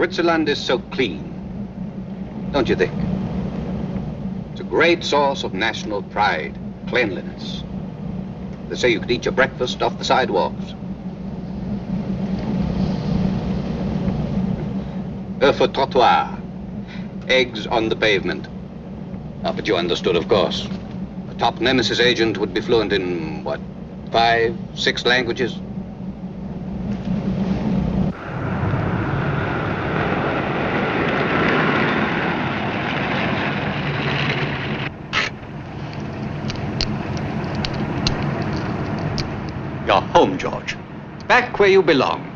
Switzerland is so clean, don't you think? It's a great source of national pride, cleanliness. They say you could eat your breakfast off the sidewalks. Earth for trottoir, eggs on the pavement. Ah, but you understood, of course. A top Nemesis agent would be fluent in, what, 5, 6 languages? You're home, George. Back where you belong.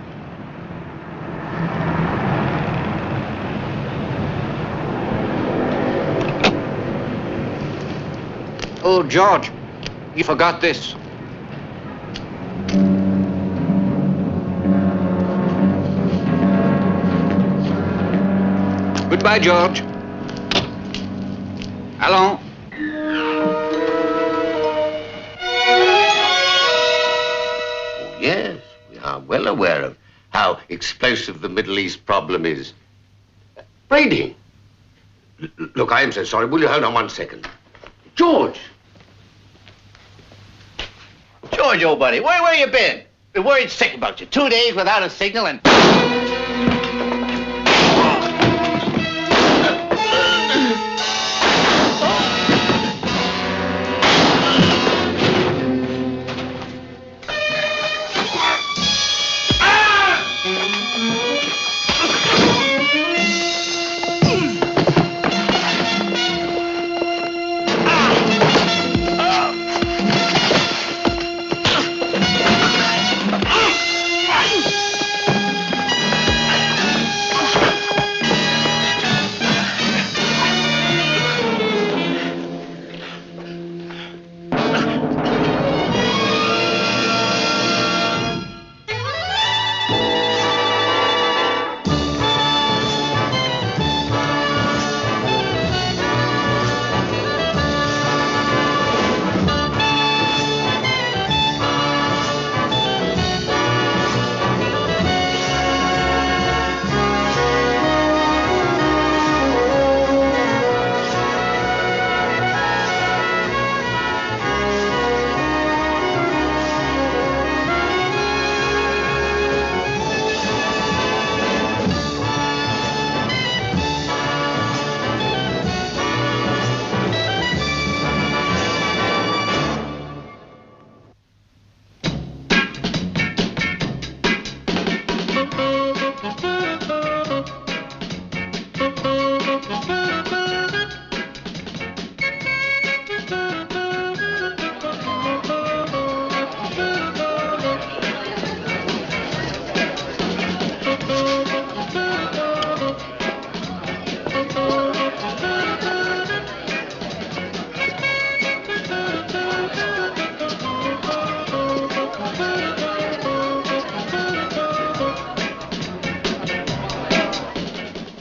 Oh, George, you forgot this. Goodbye, George. Allons. Oh, yes, we are well aware of how explosive the Middle East problem is. Braiding. Look, I am so sorry. Will you hold on 1 second? George! George, old buddy, where you been? Been worried sick about you. 2 days without a signal and...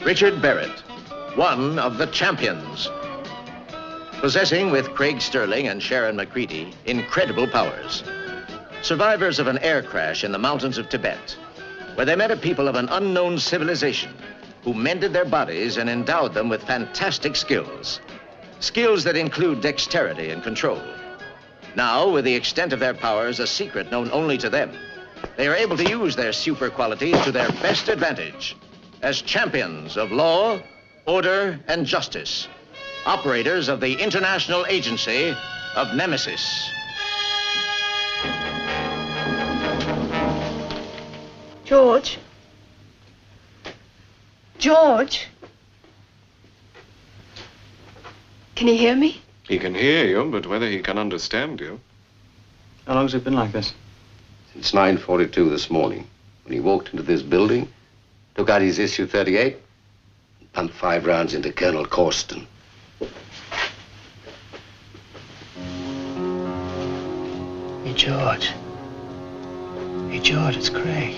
Richard Barrett, one of the champions, possessing with Craig Sterling and Sharon McCready incredible powers. Survivors of an air crash in the mountains of Tibet, where they met a people of an unknown civilization who mended their bodies and endowed them with fantastic skills. Skills that include dexterity and control. Now, with the extent of their powers, a secret known only to them, they are able to use their super qualities to their best advantage as champions of law, order, and justice, operators of the International Agency of Nemesis. George? George? Can he hear me? He can hear you, but whether he can understand you... How long has it been like this? Since 9:42 this morning, when he walked into this building, took out his S1E30 and pumped 5 rounds into Colonel Corsten. Hey, George. Hey, George, it's Craig.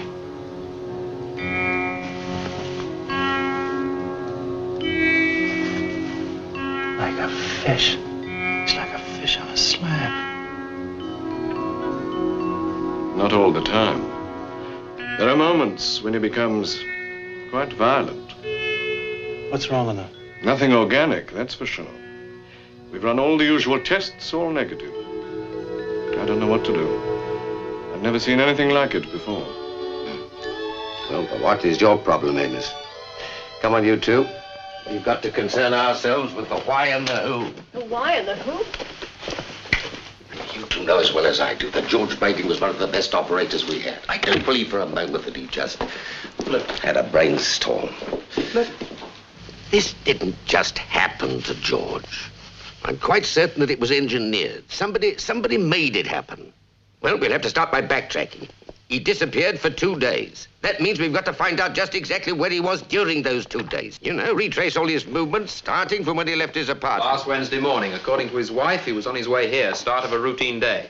Like a fish. He's like a fish on a slab. Not all the time. There are moments when he becomes Quite violent. What's wrong with her? Nothing organic, that's for sure. We've run all the usual tests, all negative. I don't know what to do. I've never seen anything like it before. Well, but what is your problem, Amos? Come on, you two. We've got to concern ourselves with the why and the who. The why and the who? You two know as well as I do that George Brading was one of the best operators we had. I don't believe for a moment that he just had a brainstorm. But this didn't just happen to George. I'm quite certain that it was engineered. Somebody made it happen. Well, we'll have to start by backtracking. He disappeared for 2 days. That means we've got to find out just exactly where he was during those 2 days. You know, retrace all his movements, starting from when he left his apartment. Last Wednesday morning, according to his wife, he was on his way here, start of a routine day.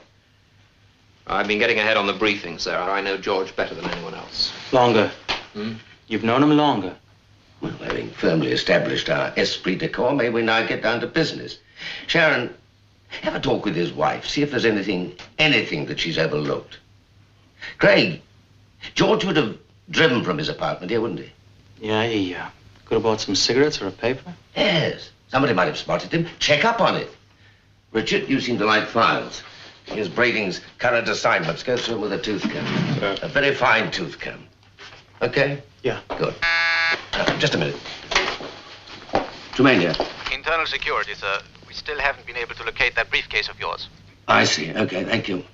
I've been getting ahead on the briefing, sir. I know George better than anyone else. Longer. You've known him longer. Well, having firmly established our esprit de corps, may we now get down to business. Sharon, have a talk with his wife. See if there's anything that she's overlooked. Craig, George would have driven from his apartment here, wouldn't he? Yeah, he could have bought some cigarettes or a paper. Yes. Somebody might have spotted him. Check up on it. Richard, you seem to like files. Here's Brading's current assignments. Go through them with a tooth comb. A very fine tooth comb. Okay? Yeah. Good. Just a minute. Tremaine here. Internal security, sir. We still haven't been able to locate that briefcase of yours. I see. Okay, thank you.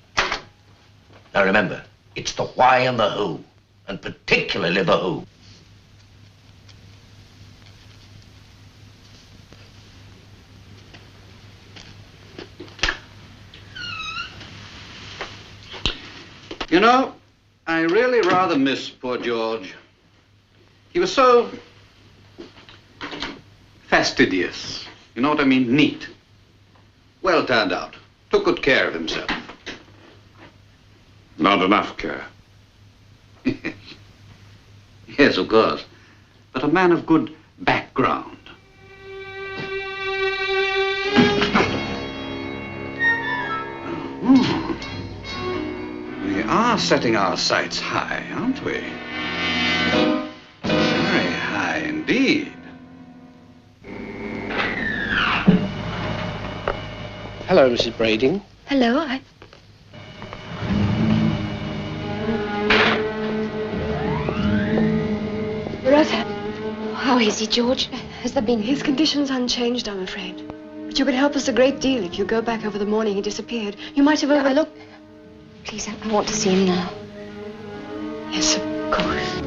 Now remember, it's the why and the who, and particularly the who. You know, I really rather miss poor George. He was so fastidious. You know what I mean? Neat. Well turned out. Took good care of himself. Not enough care. Yes, of course. But a man of good background. We are setting our sights high, aren't we? Very high indeed. Hello, Mrs. Brading. Hello, Loretta. How is he, George? Has there been... His condition's unchanged, I'm afraid. But you could help us a great deal if you go back over the morning he disappeared. You might have overlooked... Please, I want to see him now. Yes, of course.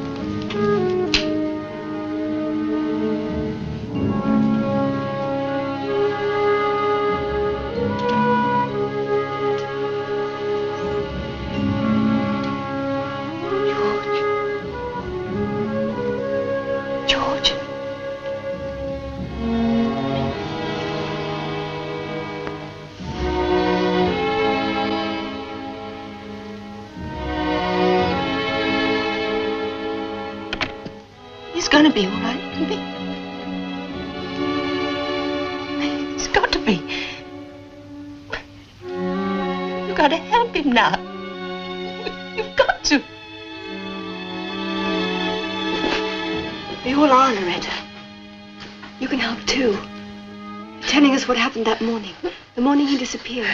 He's gonna be all right, isn't he? He's got to be. You've got to help him now. You've got to. We all are, Loretta. You can help too. Telling us what happened that morning. The morning he disappeared.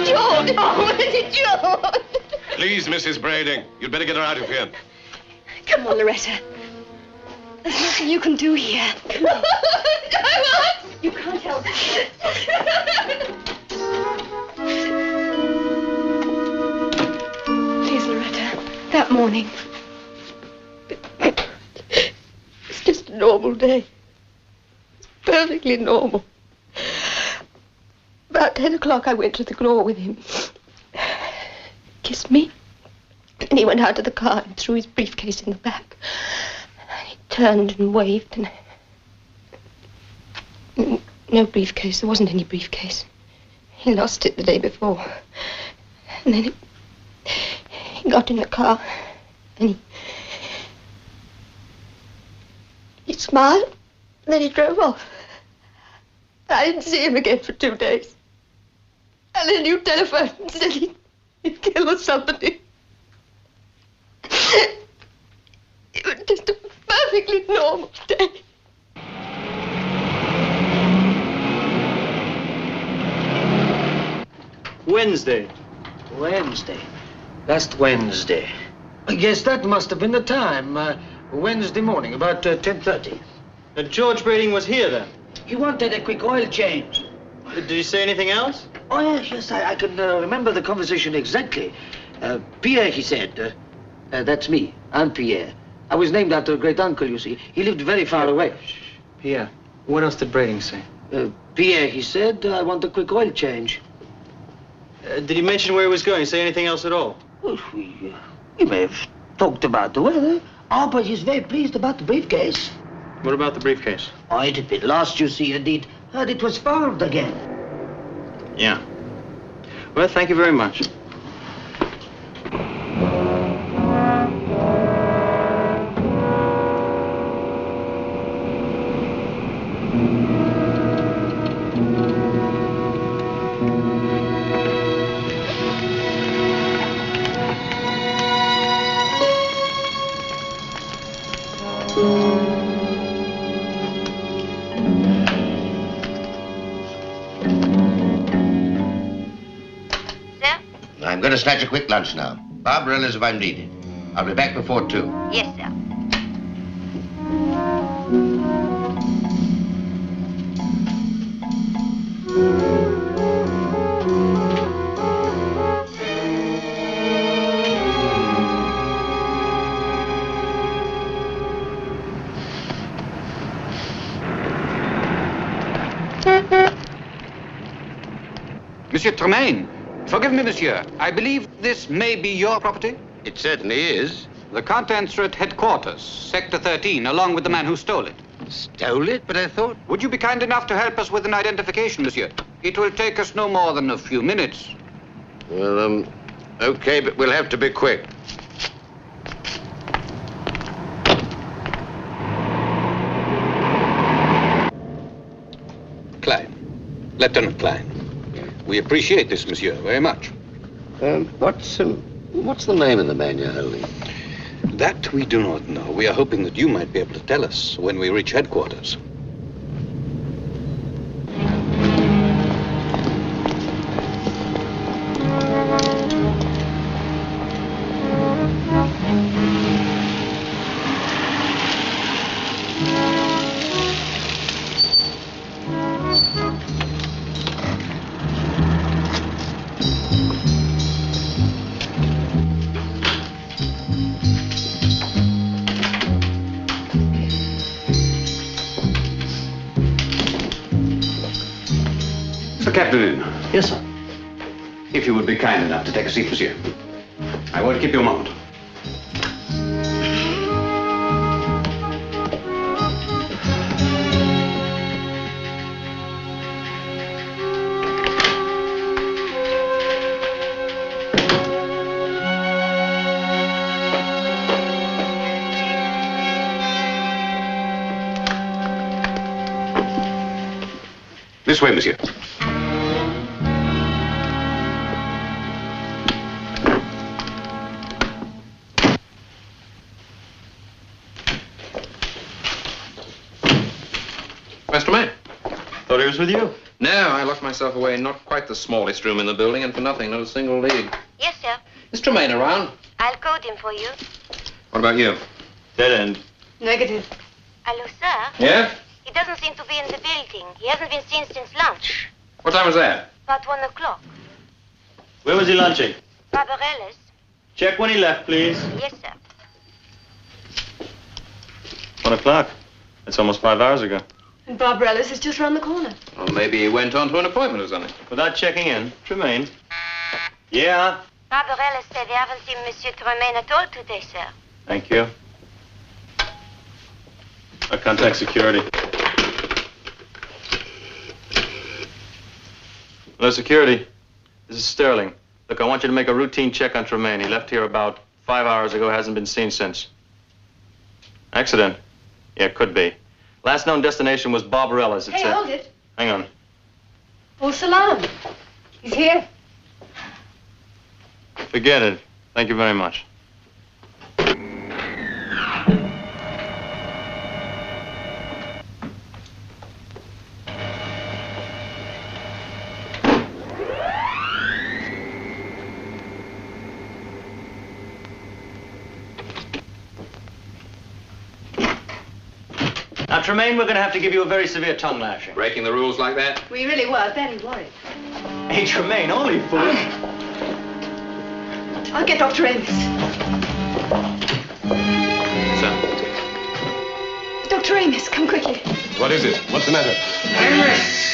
George! Oh, where did George? Please, Mrs. Brading, you'd better get her out of here. Come on, Loretta. There's nothing you can do here. Come on. You can't help it. Please, Loretta. That morning. It's just a normal day. It's perfectly normal. About 10 o'clock, I went to the Glaw with him. Kissed me. And he went out to the car and threw his briefcase in the back. And he turned and waved and... No briefcase. There wasn't any briefcase. He lost it the day before. And then he got in the car and he smiled and then he drove off. I didn't see him again for 2 days. And then you telephoned and said He'd kill somebody. It was just a perfectly normal day. Wednesday. Last Wednesday. I guess that must have been the time. Wednesday morning, about 10:30. George Brading was here then? He wanted a quick oil change. Did he say anything else? Oh, yes, I can remember the conversation exactly. Pierre, he said. That's me. I'm Pierre. I was named after a great uncle, you see. He lived very far away. Pierre. What else did Brading say? Pierre, he said, I want a quick oil change. Did he mention where he was going? Say anything else at all? Well, we may have talked about the weather. Oh, but he's very pleased about the briefcase. What about the briefcase? Oh, it had been lost, you see, and he'd heard it was found again. Yeah. Well, thank you very much. I'm going to snatch a quick lunch now. Barbarella's if I'm needed. I'll be back before 2. Yes, sir. Monsieur Tremaine, forgive me, monsieur. I believe this may be your property? It certainly is. The contents are at headquarters, Sector 13, along with the man who stole it. Stole it? But I thought... Would you be kind enough to help us with an identification, monsieur? It will take us no more than a few minutes. Well, okay, but we'll have to be quick. Klein. Lieutenant Klein. We appreciate this, monsieur, very much. What's the name of the man you're holding? That we do not know. We are hoping that you might be able to tell us when we reach headquarters. Captain. Yes, sir. If you would be kind enough to take a seat, monsieur. I won't keep you a moment. This way, monsieur. Mr. May. Thought he was with you. No, I locked myself away in not quite the smallest room in the building, and for nothing, not a single lead. Yes, sir. Is Tremaine around? I'll code him for you. What about you? Dead end. Negative. Hello, sir. Yeah? He doesn't seem to be in the building. He hasn't been seen since lunch. What time was that? About 1 o'clock. Where was he lunching? Barbarella's. Check when he left, please. Yes, sir. 1 o'clock. That's almost 5 hours ago. And Barbarella's is just round the corner. Well, maybe he went on to an appointment or something. Without checking in. Tremaine. Yeah? Barbarella said they haven't seen Monsieur Tremaine at all today, sir. Thank you. I'll contact security. Hello, security. This is Sterling. Look, I want you to make a routine check on Tremaine. He left here about 5 hours ago, hasn't been seen since. Accident? Yeah, could be. Last known destination was Barbarella's. Hey, hold it. Hang on. Oh, Salam. He's here. Forget it. Thank you very much. Now, Tremaine, we're going to have to give you a very severe tongue lashing. Breaking the rules like that? We really were very worried. Hey, Tremaine, only fool. I'll get Dr. Amos. Sir. Dr. Amos, come quickly. What is it? What's the matter? Amos!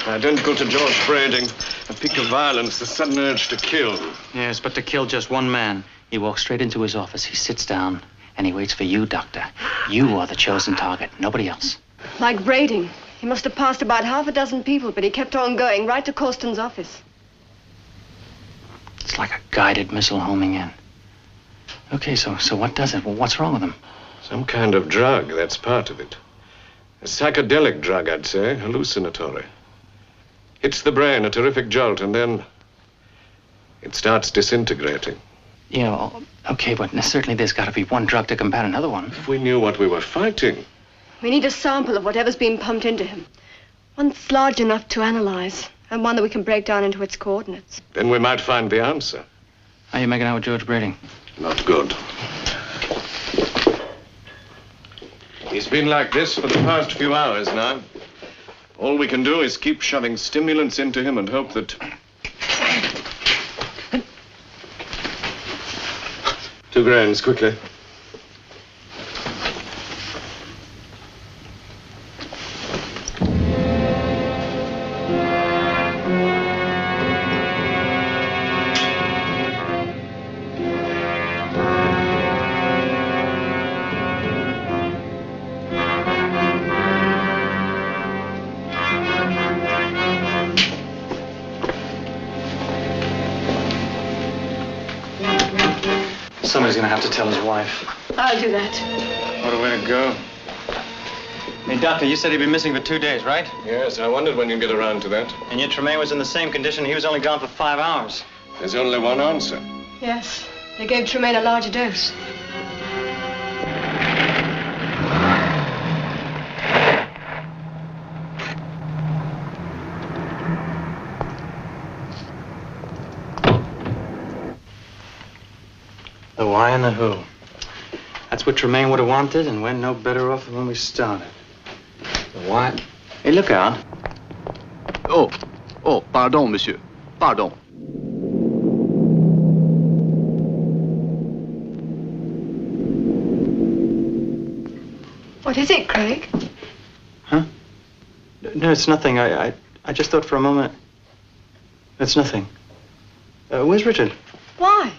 Identical to George Brading. A peak of violence, the sudden urge to kill. Yes, but to kill just one man. He walks straight into his office, he sits down, and he waits for you, Doctor. You are the chosen target, nobody else. Like Brading. He must have passed about half a dozen people, but he kept on going right to Corsten's office. It's like a guided missile homing in. Okay, so what does it? Well, what's wrong with him? Some kind of drug, that's part of it. A psychedelic drug, I'd say, hallucinatory. Hits the brain, a terrific jolt, and then it starts disintegrating. Yeah, well, okay, but certainly there's got to be one drug to combat another one. If we knew what we were fighting. We need a sample of whatever's being pumped into him. One that's large enough to analyze, and one that we can break down into its coordinates. Then we might find the answer. How are you making out with George Brading? Not good. He's been like this for the past few hours now. All we can do is keep shoving stimulants into him and hope that... 2 grains, quickly. Somebody's gonna have to tell his wife. I'll do that. What a way to go. Hey, Doctor, you said he'd been missing for 2 days, right? Yes, I wondered when you'd get around to that. And yet Tremaine was in the same condition. He was only gone for 5 hours. There's only one answer. Yes, they gave Tremaine a larger dose. The why and the who. That's what Tremaine would have wanted, and we're no better off than when we started. The what? Hey, look out. Oh, pardon, monsieur. Pardon. What is it, Craig? Huh? No, it's nothing. I just thought for a moment. It's nothing. Where's Richard? Why?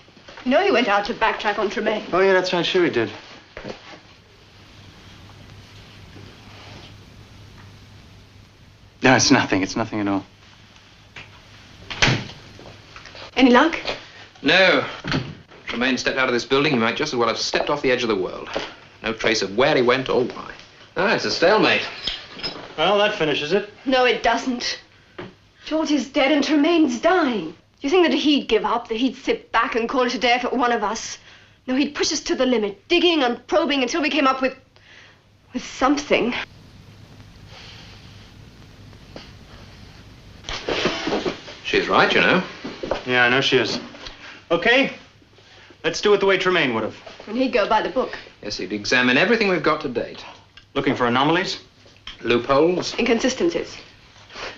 You know he went out to backtrack on Tremaine. Oh, yeah, that's right. Sure he did. No, it's nothing. It's nothing at all. Any luck? No. Tremaine stepped out of this building. He might just as well have stepped off the edge of the world. No trace of where he went or why. Ah, it's a stalemate. Well, that finishes it. No, it doesn't. George is dead and Tremaine's dying. Do you think that he'd give up, that he'd sit back and call it a day if it were one of us? No, he'd push us to the limit, digging and probing until we came up with something. She's right, you know. Yeah, I know she is. Okay, let's do it the way Tremaine would have. And he'd go by the book. Yes, he'd examine everything we've got to date. Looking for anomalies? Loopholes? Inconsistencies.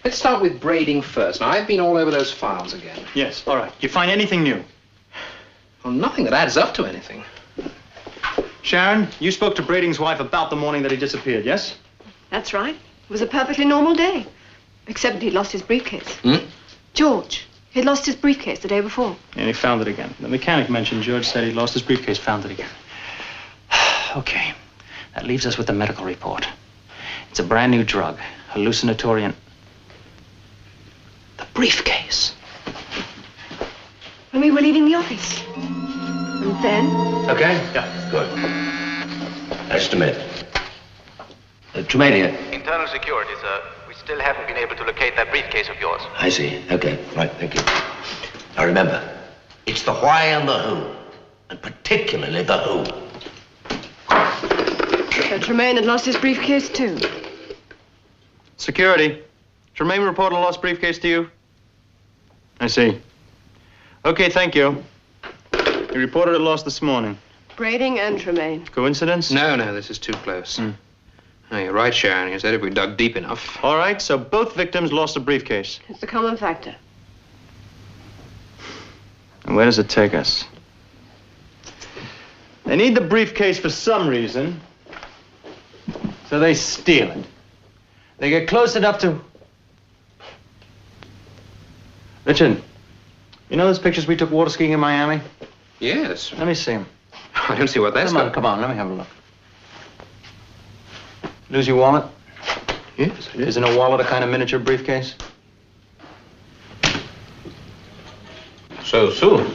Let's start with Brading first. Now, I've been all over those files again. Yes, all right. You find anything new? Well, nothing that adds up to anything. Sharon, you spoke to Brading's wife about the morning that he disappeared, yes? That's right. It was a perfectly normal day. Except that he'd lost his briefcase. Hmm? George. He'd lost his briefcase the day before. And he found it again. The mechanic mentioned George said he lost his briefcase, found it again. Okay, that leaves us with the medical report. It's a brand new drug, hallucinatory and... the briefcase. When we were leaving the office. And then? Okay? Yeah. Good. That's Tremaine. Tremaine here. Internal security, sir. We still haven't been able to locate that briefcase of yours. I see. Okay. Right. Thank you. Now remember, it's the why and the who. And particularly the who. So Tremaine had lost his briefcase, too. Security. Tremaine reported a lost briefcase to you? I see. Okay, thank you. He reported it lost this morning. Brading and Tremaine. Coincidence? No, this is too close. No, you're right, Sharon. You said if we dug deep enough. All right, so both victims lost a briefcase. It's the common factor. And where does it take us? They need the briefcase for some reason, so they steal it. They get close enough to... Richard, you know those pictures we took water skiing in Miami? Yes. Let me see them. I don't see what that's Come on, let me have a look. Lose your wallet? Yes, I did. Isn't a wallet a kind of miniature briefcase? So soon?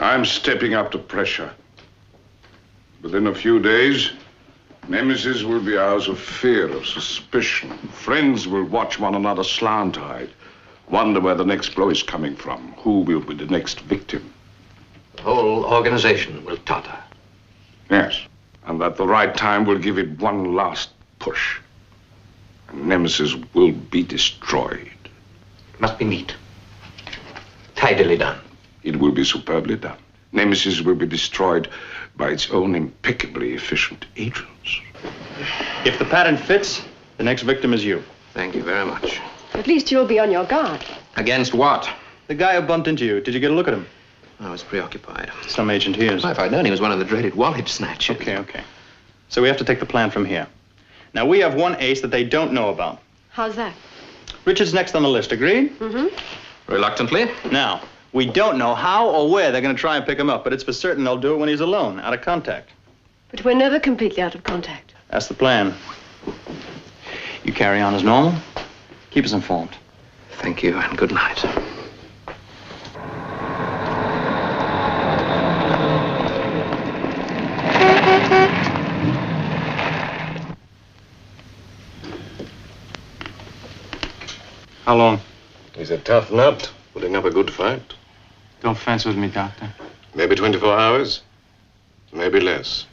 I'm stepping up to pressure. Within a few days, Nemesis will be ours of fear, of suspicion. Friends will watch one another slant-eyed, wonder where the next blow is coming from, who will be the next victim. The whole organization will totter. Yes, and at the right time, we'll give it one last push. And Nemesis will be destroyed. It must be neat. Tidily done. It will be superbly done. Nemesis will be destroyed by its own impeccably efficient agents. If the pattern fits, the next victim is you. Thank you very much. At least you'll be on your guard. Against what? The guy who bumped into you. Did you get a look at him? I was preoccupied. Some agent he is. If I'd known he was one of the dreaded wallet snatchers. Okay. So we have to take the plan from here. Now, we have one ace that they don't know about. How's that? Richard's next on the list, agreed? Mm-hmm. Reluctantly. Now, we don't know how or where they're going to try and pick him up, but it's for certain they'll do it when he's alone, out of contact. But we're never completely out of contact. That's the plan. You carry on as normal. Keep us informed. Thank you, and good night. How long? He's a tough nut, putting up a good fight. Don't fence with me, Doctor. Maybe 24 hours, maybe less.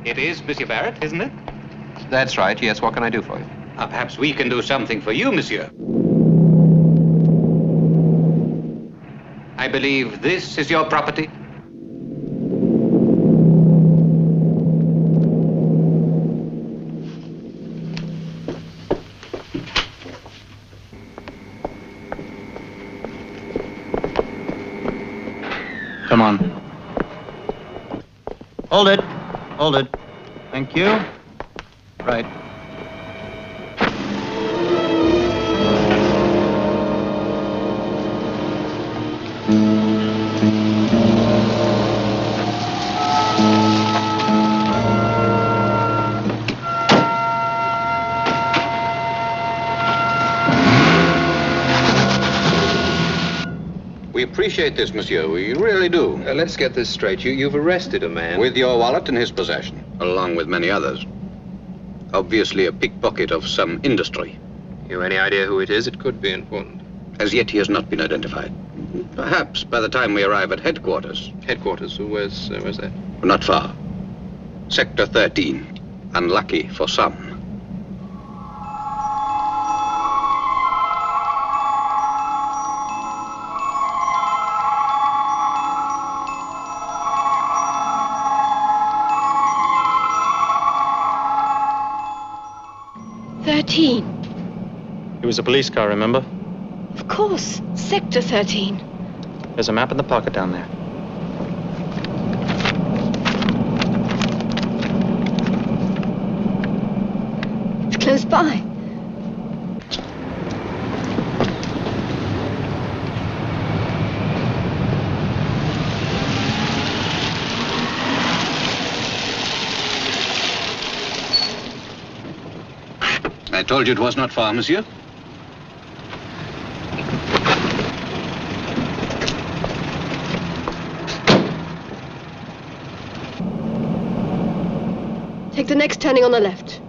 It is Monsieur Barrett, isn't it? That's right, yes. What can I do for you? Perhaps we can do something for you, Monsieur. I believe this is your property? Come on. Hold it. Hold it. Thank you. Right. We appreciate this, monsieur. We really do. Let's get this straight. You've arrested a man. With your wallet in his possession, along with many others. Obviously a pickpocket of some industry. You any idea who it is? It could be important. As yet, he has not been identified. Perhaps by the time we arrive at headquarters. Headquarters? Where's that? Not far. Sector 13. Unlucky for some. It was a police car, remember? Of course. Sector 13. There's a map in the pocket down there. Goodbye. I told you it was not far, monsieur. Take the next turning on the left.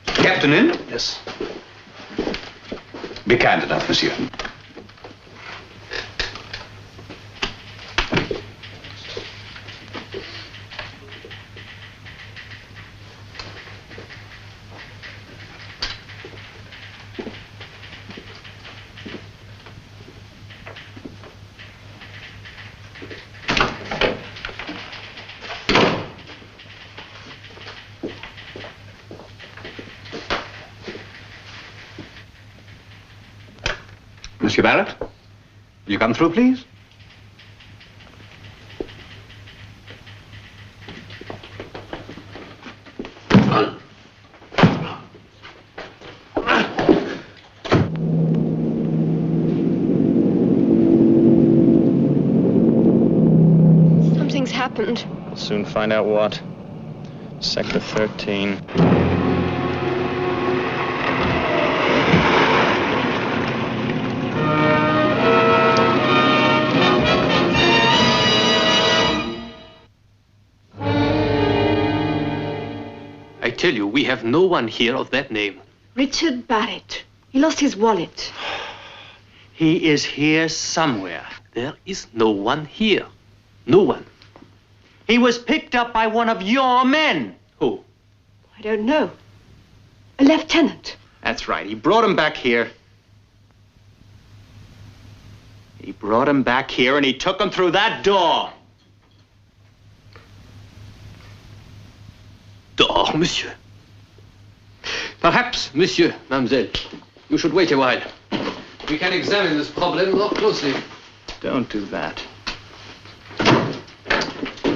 Captain in? Yes. Be kind enough, monsieur. Monsieur Barrett, will you come through, please? Something's happened. We'll soon find out what. Sector 13. I tell you, we have no one here of that name. Richard Barrett. He lost his wallet. He is here somewhere. There is no one here. No one. He was picked up by one of your men. Who? I don't know. A lieutenant. That's right. He brought him back here. He brought him back here and he took him through that door. Door, monsieur. Perhaps, monsieur, mademoiselle, you should wait a while. We can examine this problem more closely. Don't do that.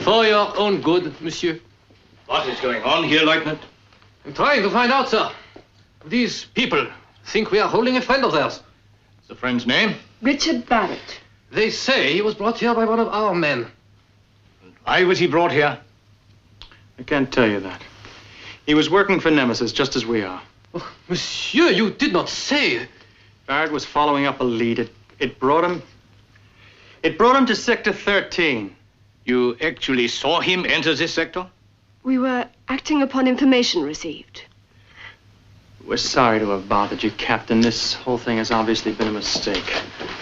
For your own good, monsieur. What is going on here, Lieutenant? I'm trying to find out, sir. These people think we are holding a friend of theirs. The friend's name? Richard Barrett. They say he was brought here by one of our men. Why was he brought here? I can't tell you that. He was working for Nemesis, just as we are. Oh, monsieur, you did not say. Barrett was following up a lead. It brought him to Sector 13. You actually saw him enter this sector? We were acting upon information received. We're sorry to have bothered you, Captain. This whole thing has obviously been a mistake.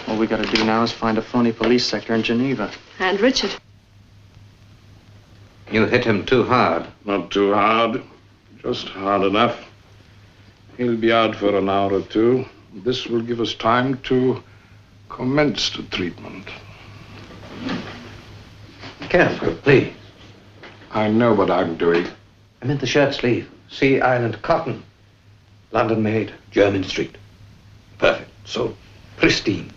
All we gotta do now is find a phony police sector in Geneva. And Richard. You hit him too hard. Not too hard, just hard enough. He'll be out for an hour or two. This will give us time to commence the treatment. Careful, please. I know what I'm doing. I meant the shirt sleeve. Sea Island cotton. London made, German street. Perfect. So pristine.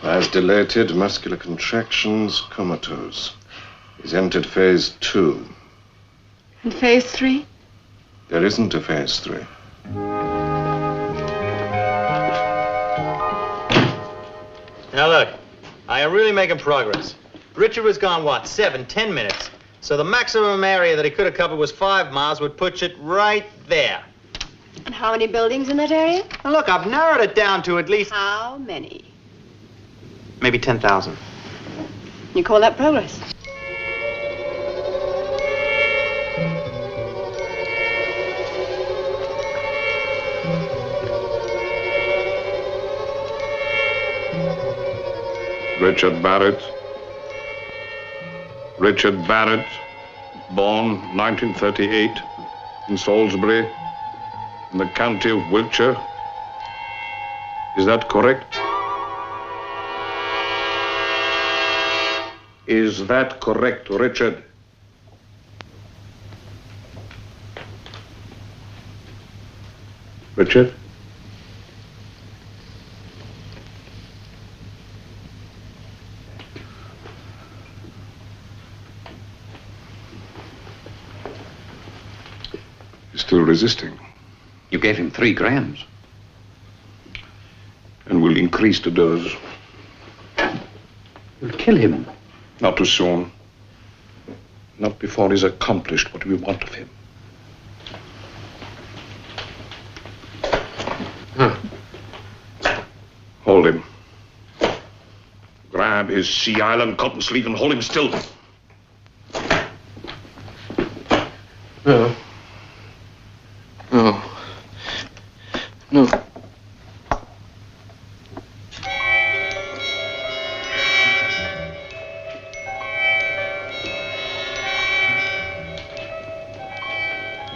As dilated, muscular contractions, comatose. He's entered phase 2. And phase 3? There isn't a phase 3. Now look, I am really making progress. Richard was gone, what, 7-10 minutes? So the maximum area that he could have covered was 5 miles, would put it right there. And how many buildings in that area? Now look, I've narrowed it down to at least... How many? Maybe 10,000. You call that progress? Richard Barrett. Richard Barrett, born 1938 in Salisbury, in the county of Wiltshire. Is that correct? Is that correct, Richard? Richard? He's still resisting. You gave him 3 grams. And we'll increase the dose. You'll kill him. Not too soon. Not before he's accomplished what we want of him. Hold him. Grab his Sea Island cotton sleeve and hold him still. No. No. No.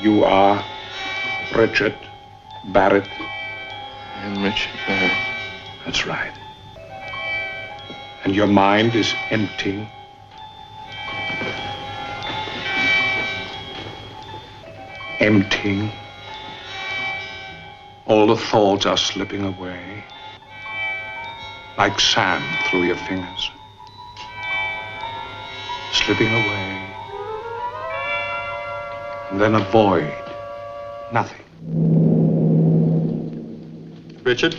You are Richard Barrett. I'm Richard Barrett. That's right. And your mind is empty. Empty. All the thoughts are slipping away, like sand through your fingers. Slipping away. And then a void. Nothing. Richard?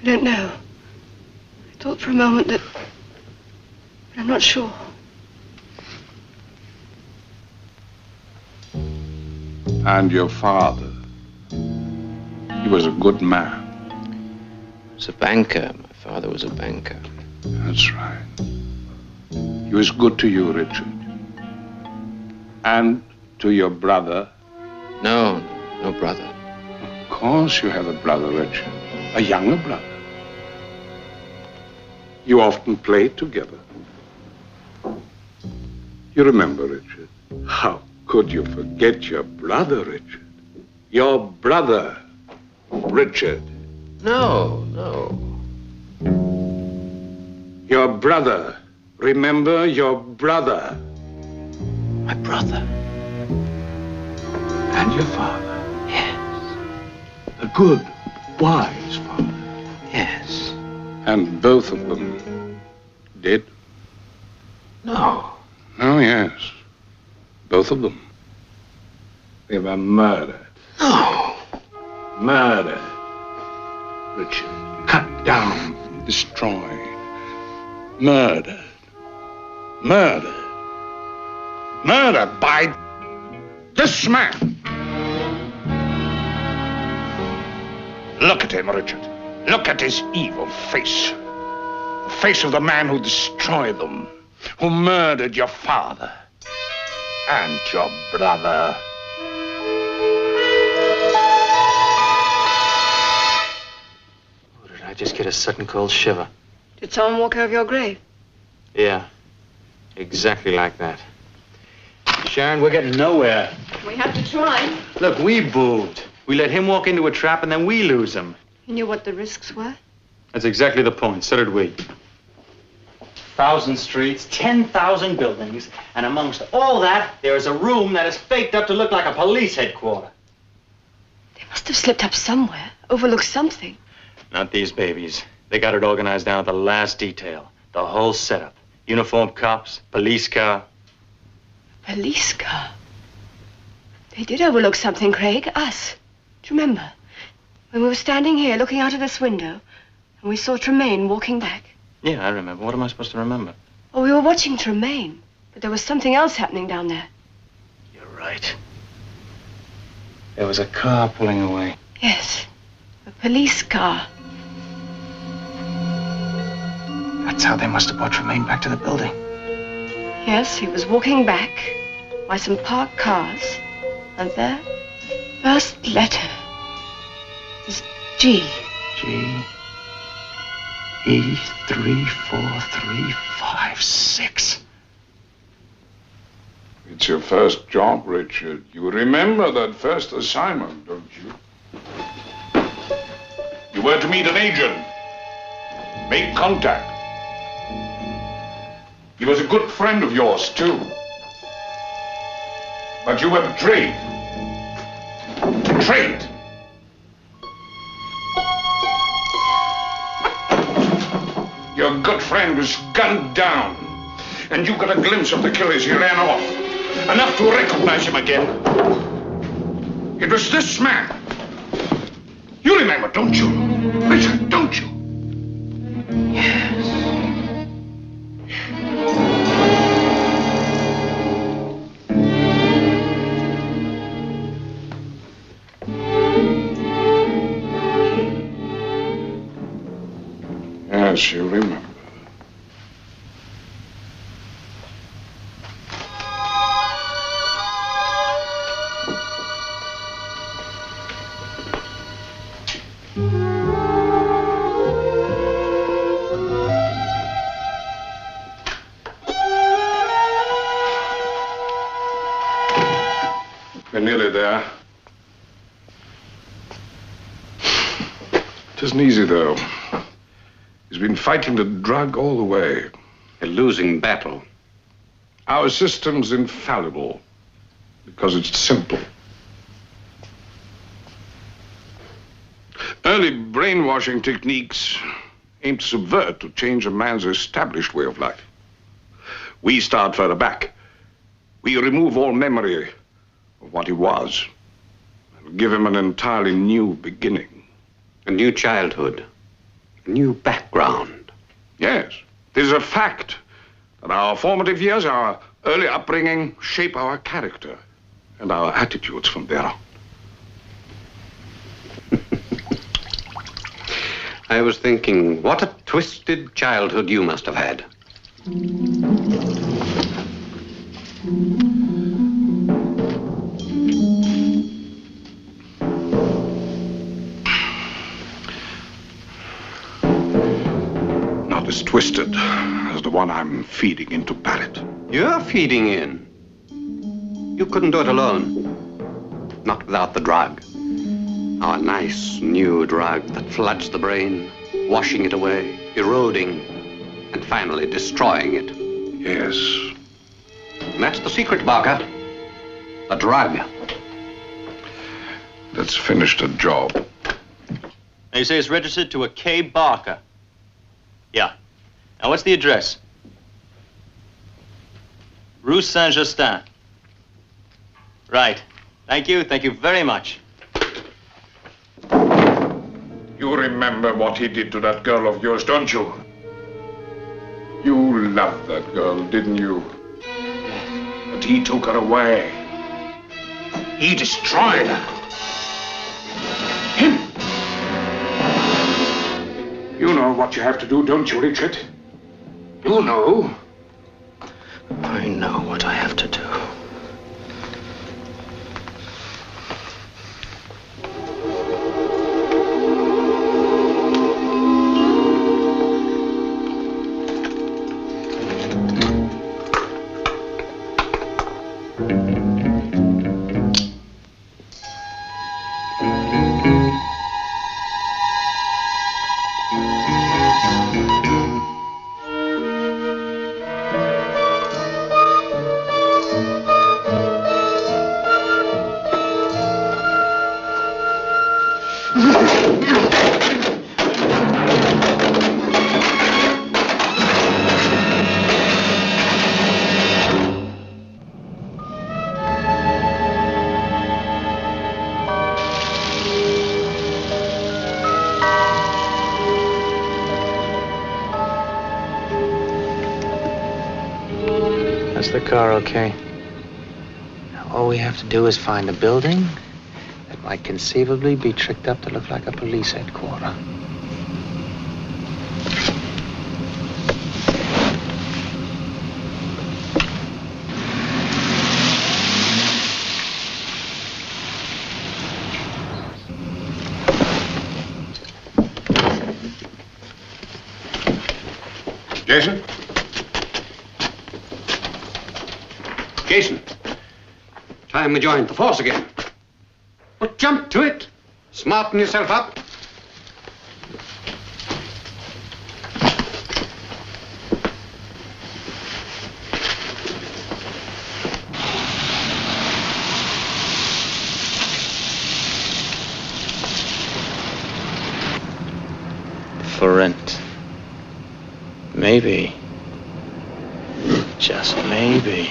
I don't know. I thought for a moment that... but I'm not sure. And your father. He was a good man. He was a banker. My father was a banker. That's right. He was good to you, Richard. And to your brother. No, no brother. Of course you have a brother, Richard. A younger brother. You often played together. You remember, Richard? How could you forget your brother, Richard? Your brother, Richard. No, no. Your brother. Remember your brother. My brother. And your father. Yes. A good, wise father. Yes. And both of them dead? No. Oh, yes. Both of them. They were murdered. No. Murdered. Richard. Cut down. Destroyed. Murdered. Murdered. Murdered by this man. Look at him, Richard. Look at his evil face. The face of the man who destroyed them, who murdered your father and your brother. Oh, did I just get a sudden cold shiver? Did someone walk over your grave? Yeah, exactly like that. Sharon, we're getting nowhere. We have to try. Look, we moved. We let him walk into a trap and then we lose him. You knew what the risks were? That's exactly the point. So did we. 1,000 streets, 10,000 buildings, and amongst all that, there is a room that is faked up to look like a police headquarters. They must have slipped up somewhere, overlooked something. Not these babies. They got it organized down to the last detail. The whole setup. Uniformed cops, police car. Police car? They did overlook something, Craig. Us. Do you remember? When we were standing here looking out of this window, and we saw Tremaine walking back. Yeah, I remember. What am I supposed to remember? Oh, we were watching Tremaine, but there was something else happening down there. You're right. There was a car pulling away. Yes, a police car. That's how they must have brought Tremaine back to the building. Yes, he was walking back by some parked cars, and there, first letter is G. G. E34356. It's your first job, Richard. You remember that first assignment, don't you? You were to meet an agent. Make contact. He was a good friend of yours, too. But you were betrayed. Betrayed. Your good friend was gunned down, and you got a glimpse of the killer as he ran off. Enough to recognize him again. It was this man. You remember, don't you? Richard, don't you? Yes, you remember. We're nearly there. It isn't easy, though. He's been fighting the drug all the way. A losing battle. Our system's infallible because it's simple. Early brainwashing techniques aim to subvert, to change a man's established way of life. We start further back. We remove all memory of what he was and give him an entirely new beginning. A new childhood. A new background. Yes, it is a fact that our formative years, our early upbringing, shape our character and our attitudes from there on. I was thinking, what a twisted childhood you must have had. Not as twisted as the one I'm feeding into Barrett. You're feeding in. You couldn't do it alone. Not without the drug. Our nice new drug that floods the brain, washing it away, eroding, and finally destroying it. Yes. And that's the secret, Barker. The drug. Let's finish the job. Now you say it's registered to a K. Barker. Yeah. Now what's the address? Rue Saint-Justin. Right. Thank you very much. You remember what he did to that girl of yours, don't you? You loved that girl, didn't you? But he took her away. He destroyed her. Him. You know what you have to do, don't you, Richard? You know. I know what I have to do. That's the car, okay. Now, all we have to do is find a building that might conceivably be tricked up to look like a police headquarters. Jason? Jason, time we joined the force again. Well, jump to it. Smarten yourself up. for rent. Maybe. Just maybe.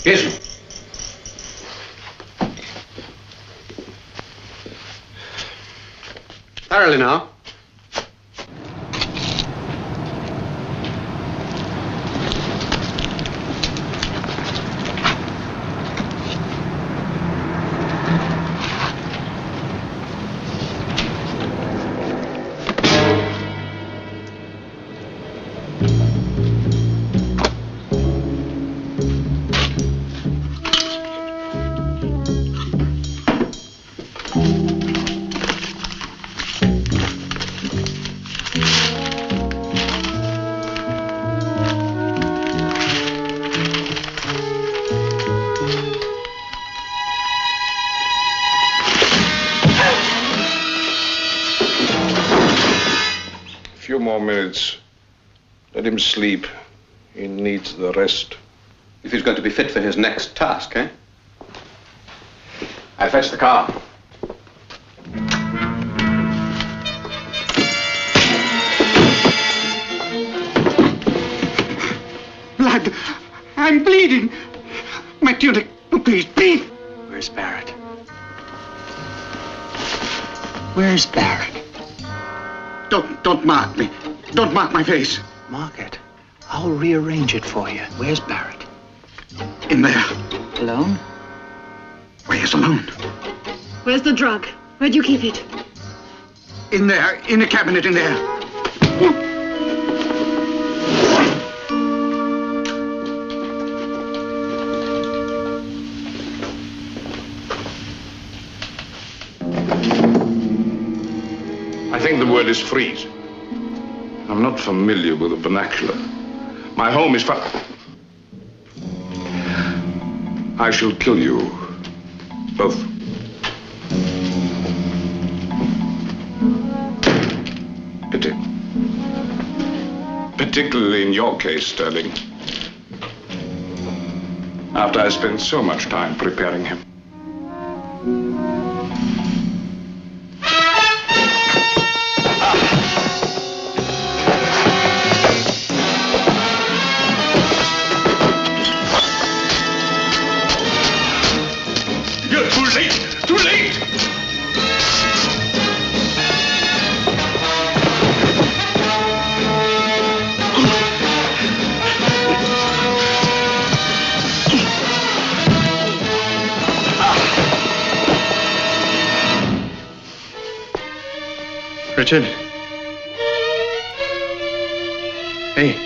Yes, sir. Thoroughly now. Few more minutes. Let him sleep. He needs the rest. If he's going to be fit for his next task, eh? I'll fetch the car. Blood! I'm bleeding! My tunic! Oh, please, please! Where's Barrett? Where's Barrett? Don't mark me. Don't mark my face. Mark it. I'll rearrange it for you. Where's Barrett? In there. Alone? Where's alone? Where's the drug? Where'd you keep it? In there. In the cabinet in there. I think the word is freeze. I'm not familiar with the vernacular. My home is far. I shall kill you. Both. Pity. Particularly in your case, Sterling. After I spent so much time preparing him. Richard? Hey.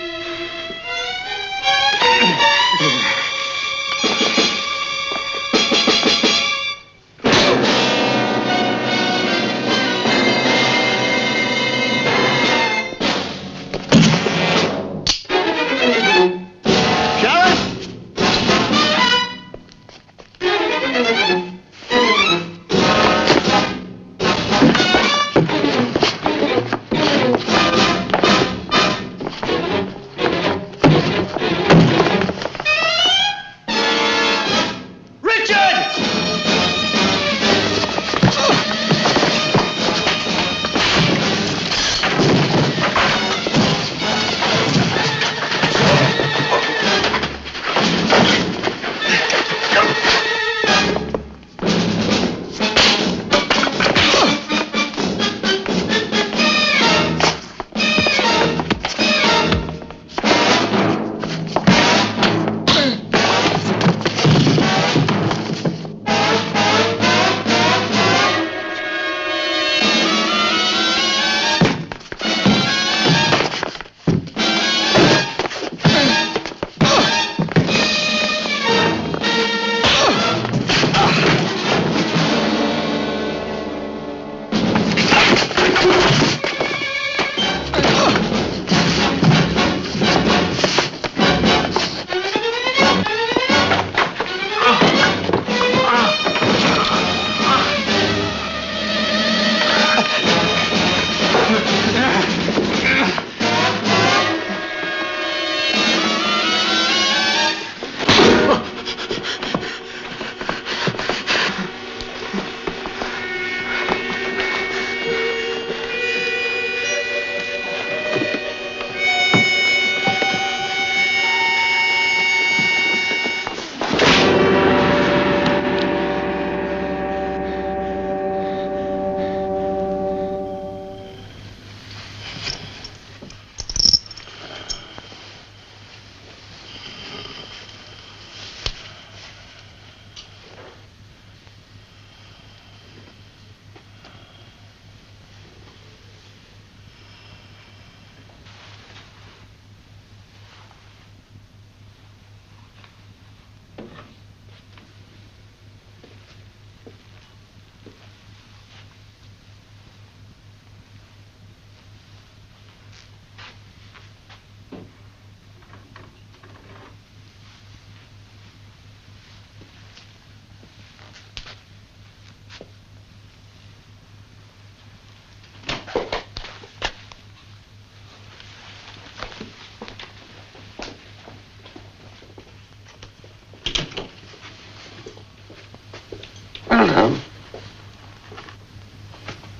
Well done.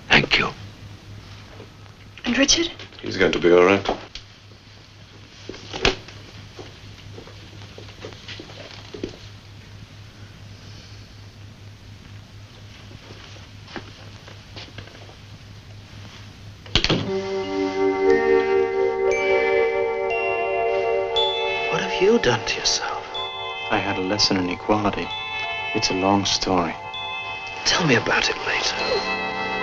Thank you. And Richard? He's going to be all right. What have you done to yourself? I had a lesson in equality. It's a long story. Tell me about it later.